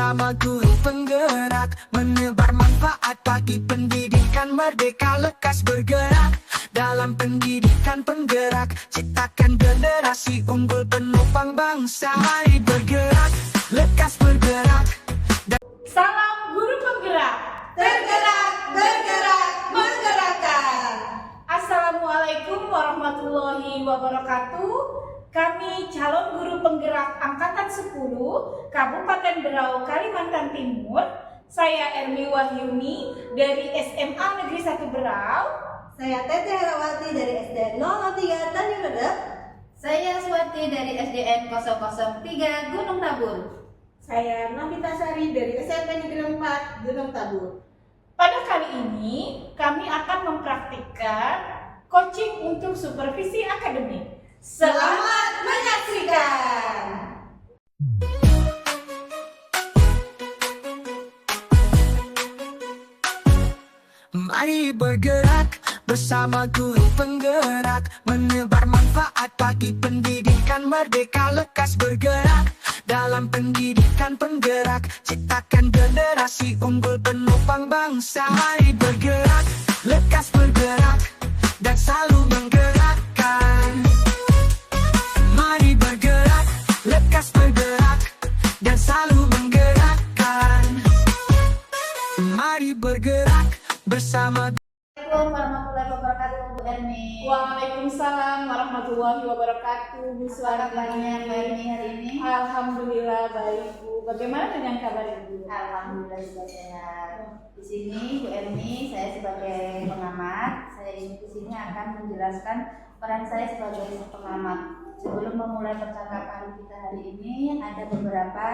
bersama guru penggerak, menebar manfaat bagi pendidikan merdeka. Lekas bergerak dalam pendidikan penggerak, ciptakan generasi unggul penopang bangsa. Mari bergerak, lekas bergerak. Salam guru penggerak. Tergerak, bergerak, menggerakkan. Assalamualaikum warahmatullahi wabarakatuh. Kami calon guru penggerak angkatan 10 Kabupaten Berau, Kalimantan Timur. Saya Ermi Wahyuni dari SMA Negeri 1 Berau. Saya Teteh Herawati dari SD 003 Tanjung Redep. Saya Swati dari SDN 003 Gunung Tabur. Saya Novita Sari dari SMP Negeri 4 Gunung Tabur. Pada kali ini kami akan mempraktikkan coaching untuk supervisi akademik. Selamat menyaksikan. Mari bergerak bersama guru penggerak, menebar manfaat bagi pendidikan merdeka. Lekas bergerak dalam pendidikan penggerak, ciptakan generasi unggul penopang bangsa. Mari bergerak, lekas bergerak, dan selalu menggerakkan. Mari bergerak, lekas bergerak, dan selalu menggerakkan. Mari bergerak bersama. Assalamualaikum warahmatullahi wabarakatuh, Bu Ermi. Waalaikumsalam warahmatullahi wabarakatuh. Bu Apa kabarnya Swati. Bu Ermi hari ini? Alhamdulillah baik, Bu. Bagaimana dengan kabar Ibu? Alhamdulillah juga sehat. Di sini Bu Ermi, saya sebagai pengamat, saya ini di sini akan menjelaskan peran saya sebagai pengamat. Sebelum memulai percakapan kita hari ini, ada beberapa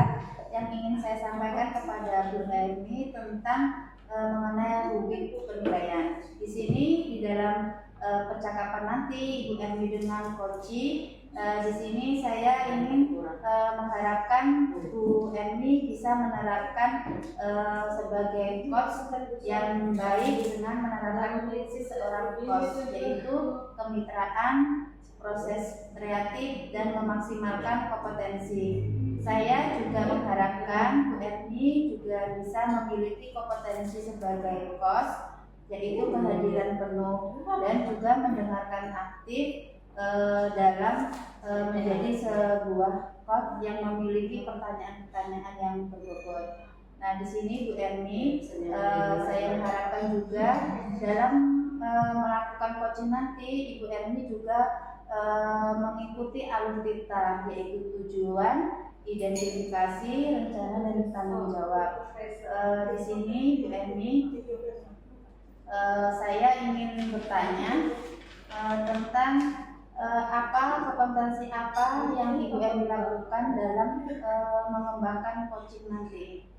yang ingin saya sampaikan kepada Bu Ermi tentang mengenai rubrik penilaian. Di sini di dalam percakapan nanti Ibu Ermi dengan Koci, di sini saya ingin mengharapkan Bu Ermi bisa menerapkan sebagai coach yang baik dengan menerapkan prinsip seorang coach, yaitu kemitraan, proses kreatif, dan memaksimalkan kompetensi. Saya juga mengharapkan Bu Ermi juga bisa memiliki kompetensi sebagai coach, yaitu kehadiran penuh dan juga mendengarkan aktif dalam menjadi sebuah coach yang memiliki pertanyaan-pertanyaan yang berbobot. Nah, di sini Bu Ermi, saya mengharapkan juga dalam melakukan coaching nanti Ibu Ermi juga mengikuti alur kita, yaitu tujuan, identifikasi, rencana, dan tanggung jawab. Di sini Bu Ermi, saya ingin bertanya tentang apa kompetensi apa yang Ibu Ermi lakukan dalam mengembangkan coaching nanti.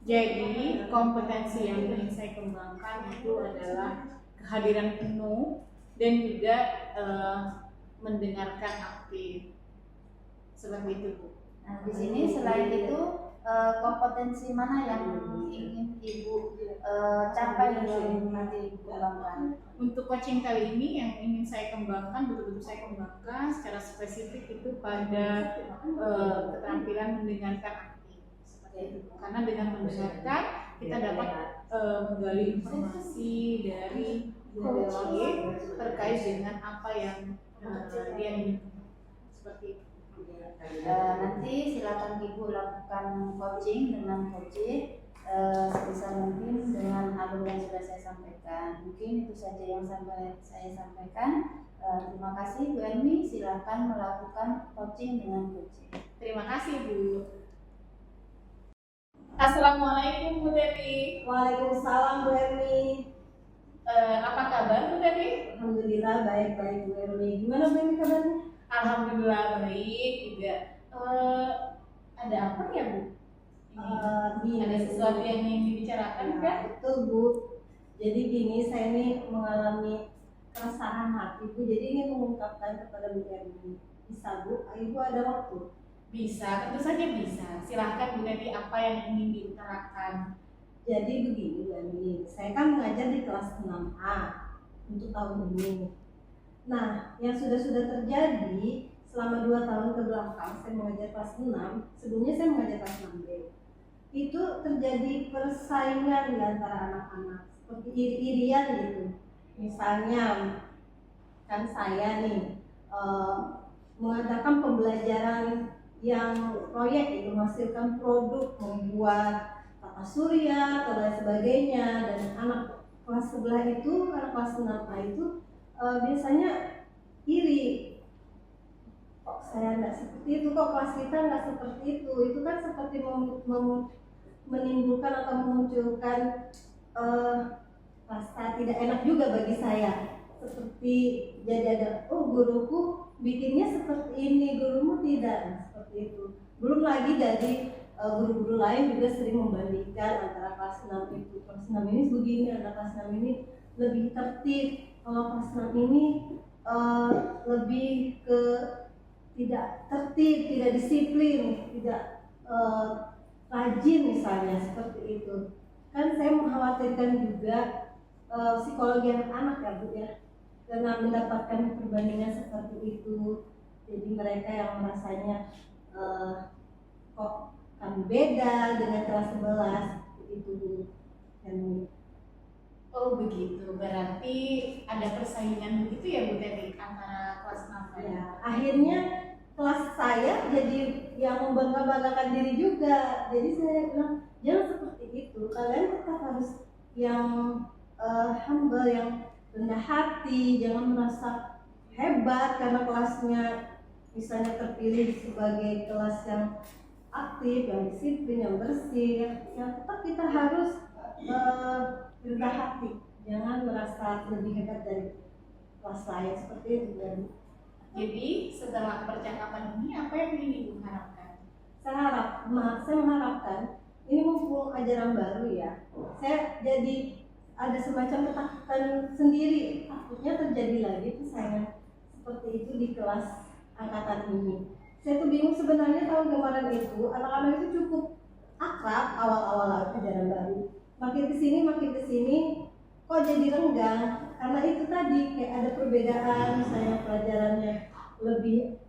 Jadi kompetensi yang ingin saya kembangkan itu adalah kehadiran penuh dan juga mendengarkan aktif, seperti itu, Bu. Nah, di sini selain itu kompetensi mana yang ingin Ibu capai yang nanti Ibu kembangkan? Untuk coaching kali ini yang ingin saya kembangkan, betul-betul saya kembangkan secara spesifik itu pada keterampilan mendengarkan aktif, seperti itu. Karena dengan mendengarkan kita dapat menggali informasi dari lain terkait dengan apa yang dia inginkan, seperti itu. Nanti silakan Ibu lakukan coaching dengan coach sebisa mungkin dengan alur yang sudah saya sampaikan. Mungkin itu saja yang saya sampaikan. Terima kasih Bu Ermi, silakan melakukan coaching dengan coach. Terima kasih, Bu. Assalamualaikum Bu Devi. Waalaikumsalam Bu Ermi. Apa kabar Bu Devi? Alhamdulillah baik-baik Bu Ermi. Gimana Bu Ermi kabarnya? Alhamdulillah baik juga. Ada apa ya Bu? Ada sesuatu yang ingin dibicarakan kan? Betul Bu. Jadi gini, saya ini mengalami keresahan hati Bu. Jadi ingin mengungkapkan kepada Bu Ermi. Bisa Bu? Ibu ada waktu? Bisa, tentu saja bisa. Silahkan Bu Devi, apa yang ingin diutarakan? Jadi begini Bu Ermi, saya kan mengajar di kelas 6A untuk tahun ini. Nah, yang sudah terjadi selama 2 tahun ke belakang, saya mengajar kelas 6, sebelumnya saya mengajar kelas 6B. itu terjadi persaingan di antara anak-anak seperti iri-irian gitu. Misalnya kan saya nih mengadakan pembelajaran yang proyek itu menghasilkan produk, membuat tata surya atau lain sebagainya, dan anak kelas sebelah itu, anak kelas 6A itu biasanya iri, kok saya nggak seperti itu, kok kelas kita nggak seperti itu kan seperti menimbulkan atau memunculkan rasa tidak enak juga bagi saya. Seperti jadi ada, oh guruku bikinnya seperti ini, gurumu tidak, nah, seperti itu. Belum lagi dari guru-guru lain juga sering membandingkan antara kelas 6 itu, kelas 6 ini begini, anak kelas 6 ini lebih tertib, kalau kelas 6 ini lebih ke tidak tertib, tidak disiplin, tidak rajin misalnya, seperti itu. Kan saya mengkhawatirkan juga psikologi anak-anak ya Bu ya, karena mendapatkan perbandingan seperti itu, jadi mereka yang merasanya kok kami beda dengan kelas 11 itu Bu. Oh begitu, berarti ada persaingan begitu ya Bu Teti antara kelas 6 dan Ya, akhirnya kelas saya jadi yang membangga-banggakan diri juga. Jadi saya bilang jangan seperti itu, kalian tetap harus yang humble, yang rendah hati, jangan merasa hebat karena kelasnya misalnya terpilih sebagai kelas yang aktif, yang disiplin, yang bersih. Ya tetap kita harus rendah hati, jangan merasa lebih hebat dari kelas lain, seperti itu. Dan Jadi setelah percakapan ini apa yang ingin Ibu harapkan? saya mengharapkan ini mumpung ajaran baru ya, saya jadi ada semacam ketakutan sendiri, takutnya terjadi lagi persaingan seperti itu di kelas angkatan ini. Saya tuh bingung sebenarnya, tahun kemarin itu anak-anak itu cukup akrab awal-awal ajaran baru, makin kesini kok jadi renggang, karena itu tadi kayak ada perbedaan, misalnya pelajarannya lebih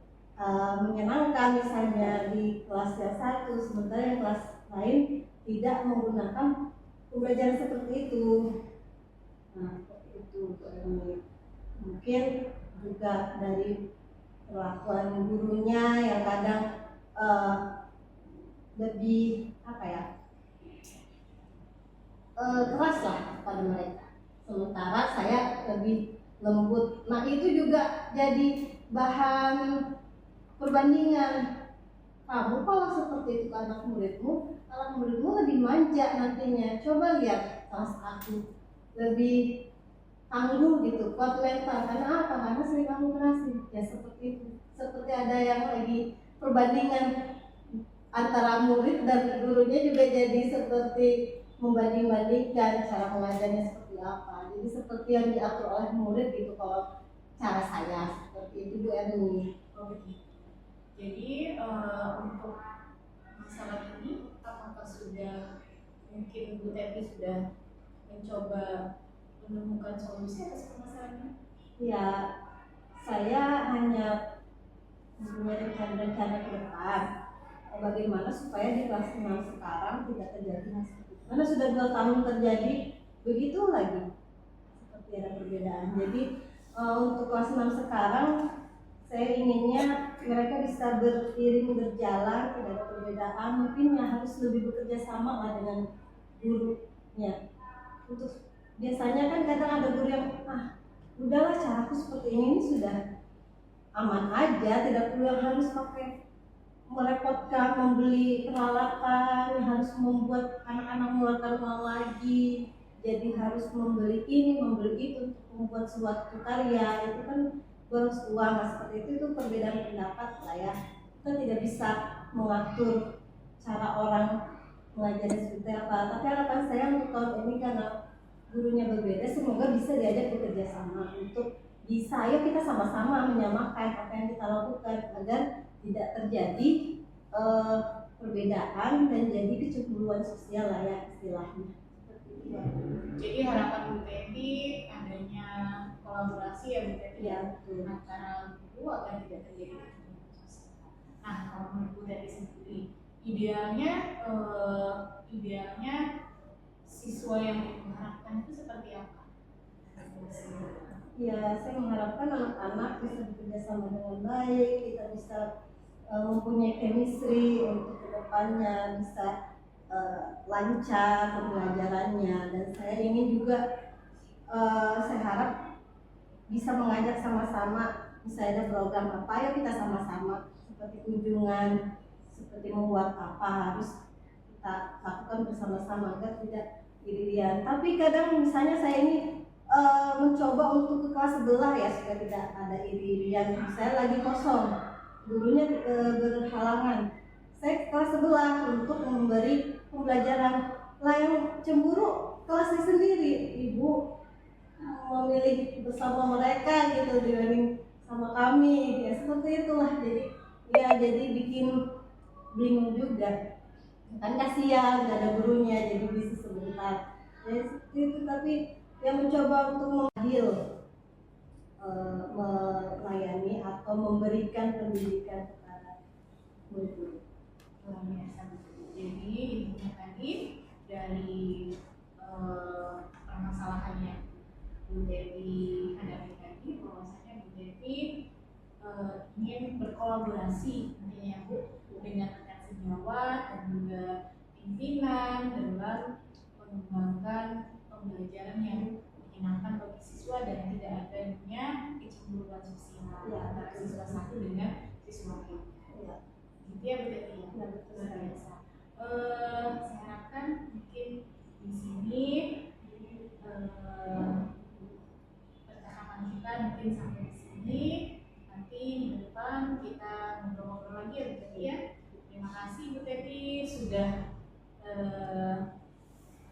menyenangkan misalnya di kelas yang satu, sementara yang kelas lain tidak menggunakan pembelajaran seperti itu. Nah, seperti itu. Mungkin juga dari perlakuan gurunya yang kadang lebih apa ya, keras lah pada mereka, sementara saya lebih lembut. Nah itu juga jadi bahan perbandingan. Kamu kalau seperti itu ke anak muridmu lebih manja nantinya. Coba lihat kelas aku, lebih tangguh gitu, kuat mental. Karena apa? Karena sering kamu kerasin. Ya seperti itu. Seperti ada yang lagi perbandingan antara murid dan gurunya, juga jadi seperti membanding-bandingkan cara mengajarnya seperti apa. Jadi seperti yang diatur oleh murid gitu kalau cara saya, seperti itu Bu Erni. Oh begitu. Jadi untuk masalah ini apakah sudah mungkin Bu Teti sudah mencoba menemukan solusi atas permasalahannya? Ya, saya hanya mempunyai rencana-rencana ke depan bagaimana supaya di kelas 6 sekarang tidak terjadi hal seperti itu. Karena sudah 2 tahun terjadi begitu lagi, seperti ada perbedaan. Jadi untuk kelas 6 sekarang saya inginnya mereka bisa beriring berjalan, tidak ada perbedaan. Mungkin yang harus lebih bekerja sama lah dengan gurunya. Untuk biasanya kan kadang ada guru yang udahlah caraku seperti ini sudah aman aja, tidak perlu yang harus pakai merepotkan, membeli peralatan, harus membuat anak-anak mengeluarkan uang lagi, jadi harus membeli ini, membeli itu untuk membuat suatu karya. Itu kan boros uang. Nah, seperti itu perbedaan pendapat lah ya. Kita tidak bisa mengatur cara orang mengajar seperti apa. Tapi harapan saya untuk tahun ini karena gurunya berbeda, semoga bisa diajak bekerja sama untuk bisa ya kita sama-sama menyamakan apa yang kita lakukan agar tidak terjadi perbedaan dan jadi kecemburuan sosial lah ya istilahnya. Jadi harapan Bu Teti adanya kolaborasi ya Bu Teti Ya, betul. antara guru agar tidak terjadi kecemburuan sosial. Nah kalau menurut Bu Teti sendiri idealnya siswa yang diharapkan itu seperti apa? Ya, saya mengharapkan anak-anak bisa bekerja sama dengan baik, kita bisa mempunyai chemistry untuk kedepannya, bisa lancar pembelajarannya, dan saya ingin juga saya harap bisa mengajak sama-sama, misalnya ada program apa, ya kita sama-sama seperti kunjungan, seperti membuat apa harus kita lakukan bersama-sama agar tidak iri-irian. Tapi kadang misalnya saya ini mencoba untuk ke kelas sebelah ya supaya tidak ada iri-irian. Saya lagi kosong, gurunya berhalangan. Saya ke kelas sebelah untuk memberi pembelajaran. Lah yang cemburu kelasnya sendiri, ibu memilih bersama mereka gitu dibanding sama kami. Ya seperti itulah. Jadi bikin bingung juga. Kan kasihan gak ada gurunya, jadi bisa sebentar. Ya seperti itu, tapi yang mencoba untuk mengadil melayani atau memberikan pendidikan kepada murid. Luar biasa. Jadi intinya tadi dari permasalahannya Bu Devi hadapi tadi, bahwasanya Bu Devi ingin berkolaborasi intinya Bu dengan rekan sejawat dan juga pimpinan dalam mengembangkan pembelajaran yang menyenangkan bagi siswa dan tidak adanya kecemburuan sosial antara siswa satu dengan siswa lainnya. Gitu ya Bu Devi ya. Luar biasa. Saya harapkan mungkin di sini percakapan kita mungkin sampai di sini. Nanti minggu depan kita ngobrol-ngobrol lagi ya Bu Devi ya. Terima kasih Bu Devi sudah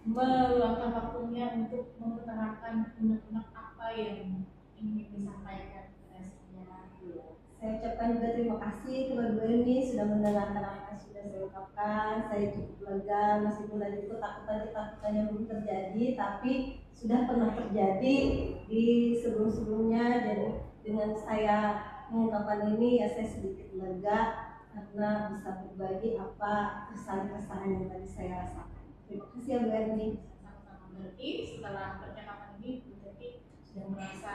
meluangkan waktunya untuk mengutarakan unek-unek apa yang ingin disampaikan kepada saya. Saya ucapkan juga terima kasih kepada Bu Eni sudah mendengarkan apa yang sudah saya ungkapkan. Saya cukup lega meskipun tadi ketakutan yang belum terjadi, tapi sudah pernah terjadi di sebelum-sebelumnya. Jadi dengan saya mengungkapkan ini ya saya sedikit lega karena bisa berbagi apa kesan-kesan yang tadi saya rasakan. Terima kasih ya Bu Eni. Sama-sama. Berarti setelah percakapan ini Bu Devi sudah merasa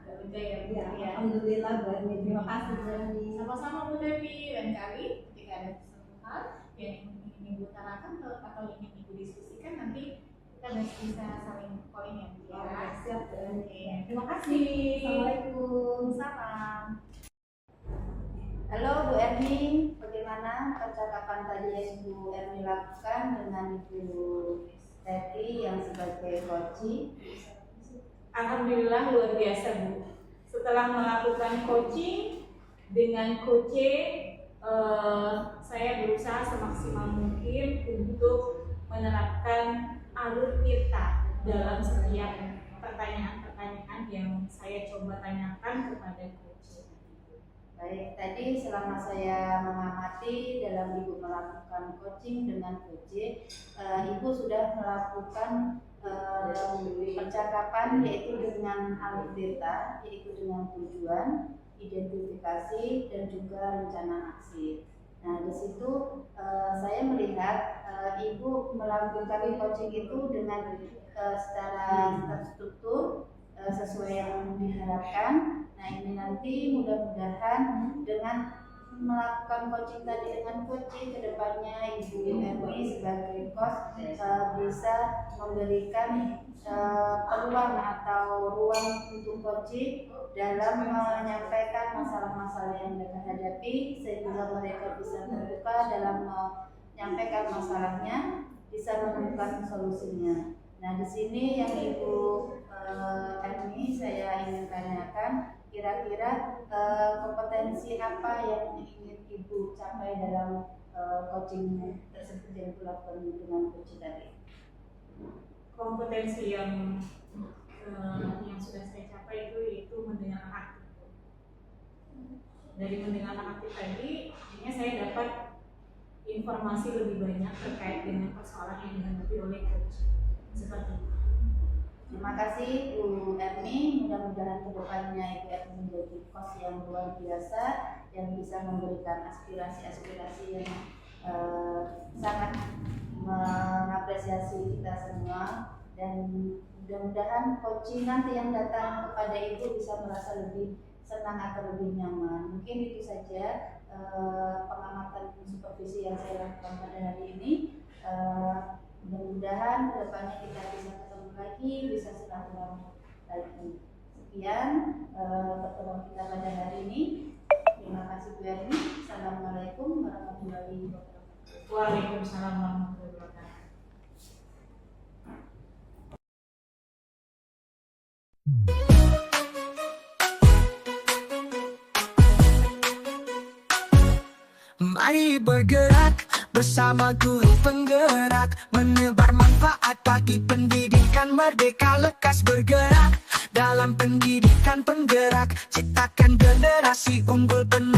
agak lega ya Bu Ya, Devi ya. alhamdulillah Bu Eni. Terima kasih Bu Eni. Sama-sama Bu Devi. Lain kali ketika ada sesuatu hal yang ingin Ibu utarakan atau ingin Ibu diskusikan, nanti kita bisa saling calling ya Bu ya. Siap Bu Eni. Oke. Terima kasih. Assalamualaikum. Salam. Halo Bu Erni, bagaimana percakapan tadi yang Bu Erni lakukan dengan Ibu Teti yang sebagai coaching? Alhamdulillah luar biasa Bu. Setelah melakukan coaching dengan coach, saya berusaha semaksimal mungkin untuk menerapkan alur tirta dalam setiap pertanyaan-pertanyaan yang saya coba tanyakan kepada coach. Baik, tadi selama saya mengamati dalam Ibu melakukan coaching dengan coach, Ibu sudah melakukan percakapan yaitu dengan alur tirta, yaitu dengan tujuan, identifikasi, dan juga rencana aksi. Nah, di situ saya melihat Ibu melakukan coaching itu dengan secara terstruktur sesuai yang diharapkan. Nah, ini nanti mudah-mudahan dengan melakukan coaching tadi dengan coaching kedepannya Ibu Erni sebagai coach bisa memberikan peluang atau ruang untuk coaching dalam menyampaikan masalah-masalah yang mereka hadapi sehingga mereka bisa terbuka dalam menyampaikan masalahnya, bisa menemukan solusinya. Nah, di sini yang Ibu Erni saya ingin tanyakan, kira-kira kompetensi apa yang ingin Ibu capai dalam coaching tersebut yang dilakukan dengan coach tadi? Kompetensi yang sudah saya capai itu yaitu mendengar aktif. Dari mendengar aktif tadi, akhirnya saya dapat informasi lebih banyak terkait dengan persoalan yang dihadapi oleh coach. Seperti itu. Terima kasih Bu Erni, mudah-mudahan kedepannya Ibu Erni menjadi coach yang luar biasa yang bisa memberikan aspirasi-aspirasi yang sangat mengapresiasi kita semua, dan mudah-mudahan coaching nanti yang datang kepada ibu bisa merasa lebih senang atau lebih nyaman. Mungkin itu saja pengamatan supervisi yang saya lakukan pada hari ini. Mudah-mudahan kedepannya kita bisa ketemu lagi, bisa silaturahmi lagi. Sekian pertemuan kita pada hari ini. Terima kasih Bu Erni. Assalamualaikum warahmatullahi wabarakatuh. Waalaikumsalam warahmatullahi wabarakatuh. Mari bergerak bersama guru penggerak, menebar manfaat bagi pendidikan merdeka. Lekas bergerak dalam pendidikan penggerak, ciptakan generasi unggul penuh